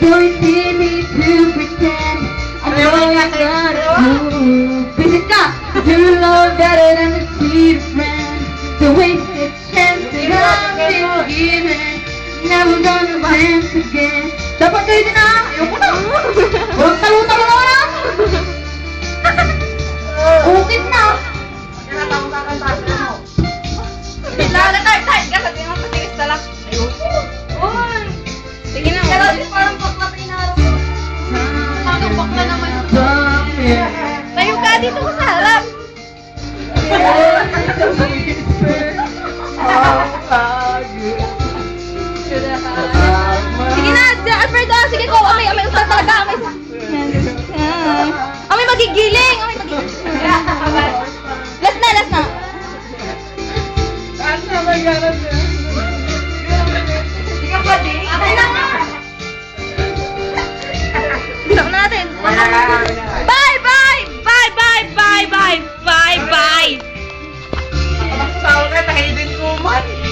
So it's easy to pretend I'm going out to visit God. Do love better than the sweetest friend. The wasted chance that I've been given. Never gonna dance again. Dapat kayo din na. Ayoko na. Huwag talo-talo na lang. Ukit na. Nagtatay ka, sabi mo, patigas na lang. Ayoko. Uy! Sige na. Pero kasi parang bakla pa inaarap mo. Parang bakla naman. Tayo ka dito ko sa harap. Sige na, Alfredo. Sige ko. May usap talaga. May magigiling. Last na. Sige pa, Jay. Okay na nga. Stop natin.